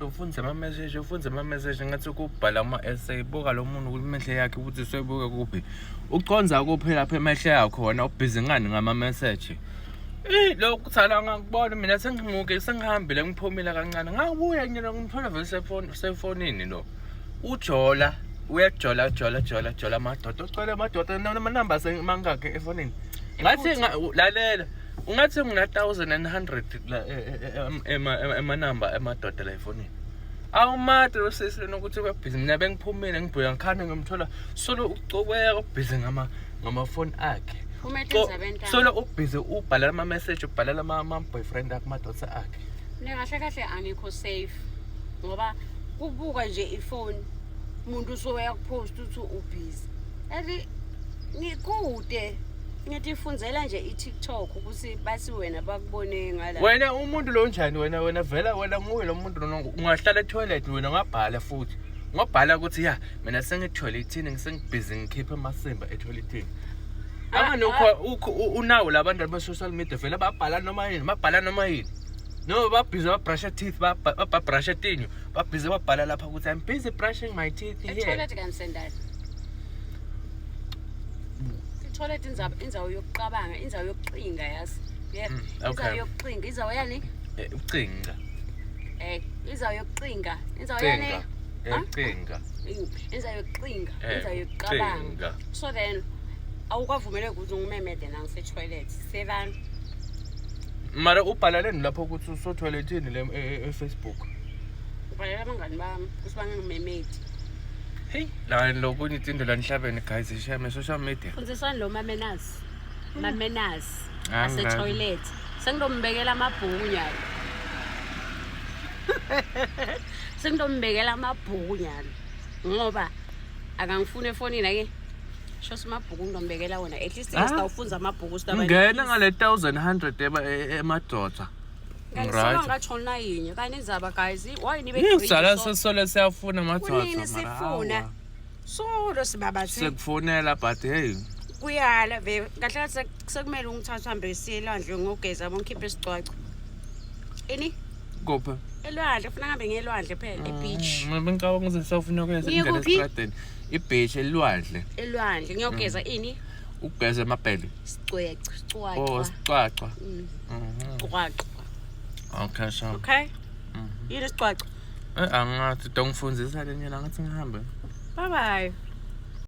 ufunda ama-message ngathi ukubhala ama-essay buka lo muntu ukuthi mehle yakhe ukuthi sebuke kuphi uconza kuphi lapha emehle yakho wona ubhizi ngani ngama-message lokhu kuthana ngakubona mina sengihambile ngiphumile kancane ngabuya nyina ngimthola vele sefonini lo ujola uyajola amadoda ucela amadoda namanamba semangakhe efonini ngathi lalela ungathi ngina 1100 la emanamba emadoda la efonini awumade usisi nokuthi kwebhizi mina bengiphumile ngibuya ngikhane ngimthola solo ucobeka ubhizi ngama-phone akhe solo ubhizi ubhalela ama-message ubhalela ama-boyfriend akhe amadoda akhe kahle kahle angikho safe ngoba kubuka nje ifone umuntu usoya kupost uthi ubhizi ati ngikude ngiyifundzela nje iTikTok ukuthi basi wena bakubone ngala wena umuntu lo njani wena vela wena nguwe lo muntu lo ungahlala etoilet wena ngabhala futhi ngobhala ukuthi ya mina sengitoiletini ngisengibhizi ngikhipha amasimba etoiletini nokho unawo labantu ba-social media vele babhala noma yini no babhizi babrush teeth babrush tinyo babhizi babhala lapha ukuthi I'm busy brushing my teeth here etoilet kansendala etoilet inzawo yokuqabanga inzawo yokuqinga yazi inzawo yokuqinga inzawo yani uqinga inzawo yokuqinga inzawo yani uqinga inzawo yokuqinga inzawo yokuqabanga so then awukavumeleke ukuthi ngimemede nangise-toilet sevana mara ubhalaleni lapho ukuthi uso-toiletini le e-Facebook ubhalela abangani bami ukuthi bangangimemedi hey la lokunye izinto la nihlabene guys ishame social media fundzisani lo mamenas ase-toilet sengizombekela amabhuku nyalo sengizombekela amabhuku nyalo ngoba akangifuni efonini ake shosi amabhuku ngizombekela wona at least ngizawufunza amabhuku ngena ngale 1100 emadoda right ngathola yinye kanti inzaba guys why nibe ngizala sesole siyafuna madoda sifuna solo sibaba sekufonela but hey kuyala ve kahle sekumele ungithatha hambe siyelandle ngogeza bongikhiphe isicwaco ini kopha elwandle ufuna ngambe ngelwandle phela e-beach ngicabanga ukuthi sawufuna ukuyeza ingane esikradeni i-beach elwandle ngiyogeza ini ukugeza amabhele sicwaco sicwaco okay so okay yini isicwaco angathi dongifundzisa lenyana ngathi ngihambe bye bye